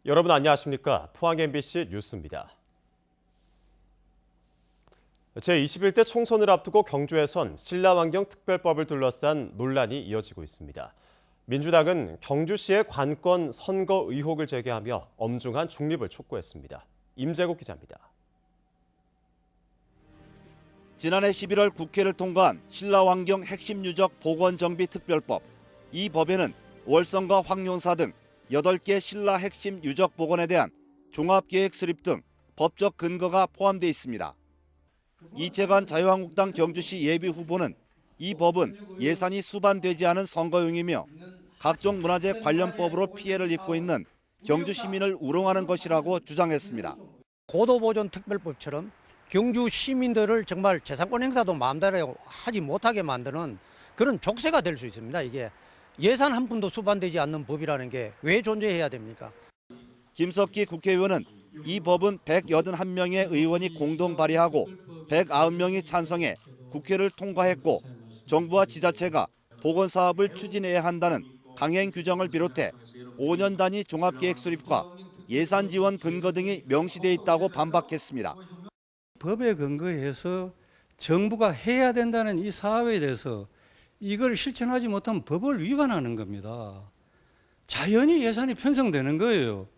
여러분 안녕하십니까? 포항 MBC 뉴스입니다. 제21대 총선을 앞두고 경주에선 신라환경 특별법을 둘러싼 논란이 이어지고 있습니다. 민주당은 경주시의 관건 선거 의혹을 제기하며 엄중한 중립을 촉구했습니다. 임재국 기자입니다. 지난해 11월 국회를 통과한 신라환경 핵심 유적 복원정비 특별법. 이 법에는 월성과 황룡사 등 8개 신라 핵심 유적 복원에 대한 종합계획 수립 등 법적 근거가 포함되어 있습니다. 이채관 자유한국당 경주시 예비후보는 이 법은 예산이 수반되지 않은 선거용이며 각종 문화재 관련법으로 피해를 입고 있는 경주 시민을 우롱하는 것이라고 주장했습니다. 고도보존 특별법처럼 경주 시민들을 정말 재산권 행사도 마음대로 하지 못하게 만드는 그런 족쇄가 될 수 있습니다. 이게 예산 한 푼도 수반되지 않는 법이라는 게 왜 존재해야 됩니까? 김석기 국회의원은 이 법은 181명의 의원이 공동 발의하고 190명이 찬성해 국회를 통과했고 정부와 지자체가 복원 사업을 추진해야 한다는 강행 규정을 비롯해 5년 단위 종합계획 수립과 예산 지원 근거 등이 명시돼 있다고 반박했습니다. 법에 근거해서 정부가 해야 된다는 이 사업에 대해서 이걸 실천하지 못하면 법을 위반하는 겁니다. 자연히 예산이 편성되는 거예요.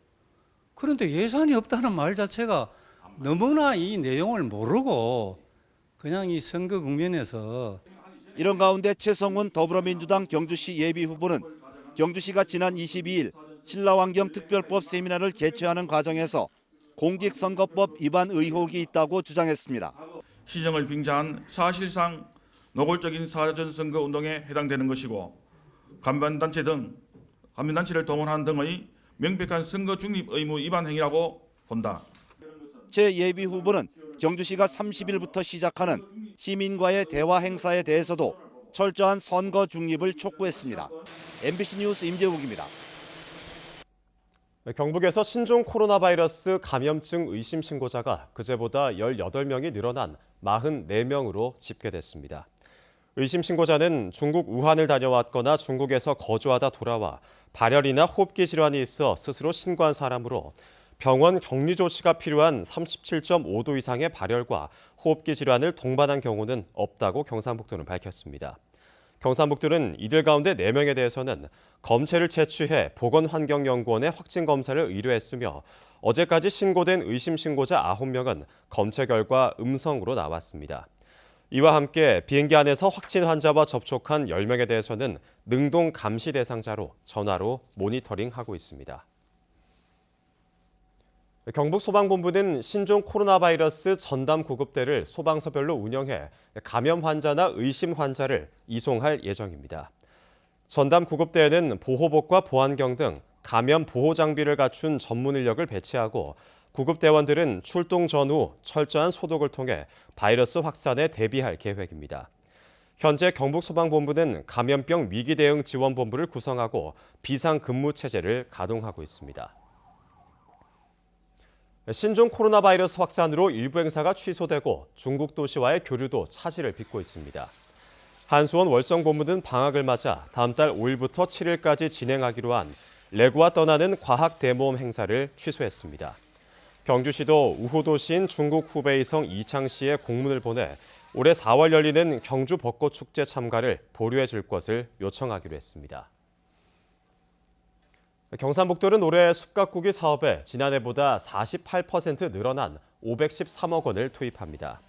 그런데 예산이 없다는 말 자체가 너무나 이 내용을 모르고 그냥 이 선거 국면에서. 이런 가운데 최성훈 더불어민주당 경주시 예비후보는 경주시가 지난 22일 신라환경 특별법 세미나를 개최하는 과정에서 공직선거법 위반 의혹이 있다고 주장했습니다. 시정을 빙자한 사실상 노골적인 사전선거 운동에 해당되는 것이고 간변단체를 동원하는 등의 명백한 선거 중립 의무 위반 행위라고 본다. 최 예비후보는 경주시가 30일부터 시작하는 시민과의 대화 행사에 대해서도 철저한 선거 중립을 촉구했습니다. MBC 뉴스 임재욱입니다. 경북에서 신종 코로나 바이러스 감염증 의심 신고자가 그제보다 18명이 늘어난 44명으로 집계됐습니다. 의심 신고자는 중국 우한을 다녀왔거나 중국에서 거주하다 돌아와 발열이나 호흡기 질환이 있어 스스로 신고한 사람으로 병원 격리 조치가 필요한 37.5도 이상의 발열과 호흡기 질환을 동반한 경우는 없다고 경상북도는 밝혔습니다. 경상북도는 이들 가운데 4명에 대해서는 검체를 채취해 보건환경연구원에 확진 검사를 의뢰했으며 어제까지 신고된 의심 신고자 9명은 검체 결과 음성으로 나왔습니다. 이와 함께 비행기 안에서 확진 환자와 접촉한 10명에 대해서는 능동 감시 대상자로 전화로 모니터링하고 있습니다. 경북소방본부는 신종 코로나 바이러스 전담 구급대를 소방서별로 운영해 감염 환자나 의심 환자를 이송할 예정입니다. 전담 구급대에는 보호복과 보안경 등 감염 보호 장비를 갖춘 전문 인력을 배치하고 구급대원들은 출동 전후 철저한 소독을 통해 바이러스 확산에 대비할 계획입니다. 현재 경북소방본부는 감염병 위기대응 지원본부를 구성하고 비상근무 체제를 가동하고 있습니다. 신종 코로나 바이러스 확산으로 일부 행사가 취소되고 중국 도시와의 교류도 차질을 빚고 있습니다. 한수원 월성고문은 방학을 맞아 다음 달 5일부터 7일까지 진행하기로 한 레고와 떠나는 과학 대모험 행사를 취소했습니다. 경주시도 우호도시인 중국 후베이성 이창시에 공문을 보내 올해 4월 열리는 경주 벚꽃축제 참가를 보류해 줄 것을 요청하기로 했습니다. 경상북도는 올해 숲가꾸기 사업에 지난해보다 48% 늘어난 513억 원을 투입합니다.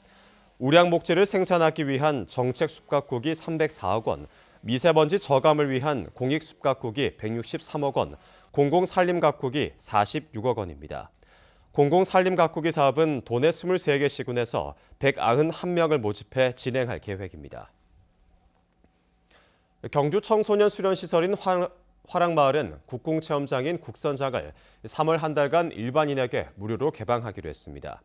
우량 목재를 생산하기 위한 정책 숲가꾸기 304억 원, 미세먼지 저감을 위한 공익 숲가꾸기 163억 원, 공공 산림 가꾸기 46억 원입니다. 공공 산림 가꾸기 사업은 도내 23개 시군에서 191명을 모집해 진행할 계획입니다. 경주 청소년 수련시설인 화랑마을은 국궁체험장인 국선장을 3월 한 달간 일반인에게 무료로 개방하기로 했습니다.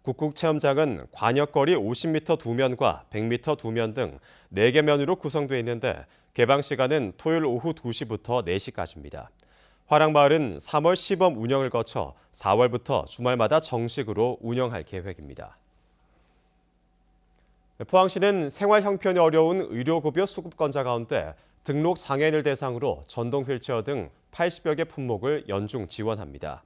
국궁체험장은 관역거리 50m 2면과 100m 2면 등 4개 면으로 구성되어 있는데 개방 시간은 토요일 오후 2시부터 4시까지입니다. 화랑마을은 3월 시범 운영을 거쳐 4월부터 주말마다 정식으로 운영할 계획입니다. 포항시는 생활 형편이 어려운 의료급여 수급권자 가운데 등록 장애인을 대상으로 전동 휠체어 등 80여 개 품목을 연중 지원합니다.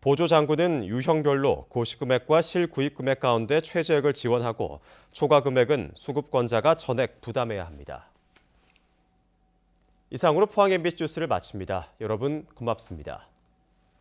보조 장구는 유형별로 고시금액과 실구입금액 가운데 최저액을 지원하고 초과 금액은 수급권자가 전액 부담해야 합니다. 이상으로 포항 MBC 뉴스를 마칩니다. 여러분 고맙습니다.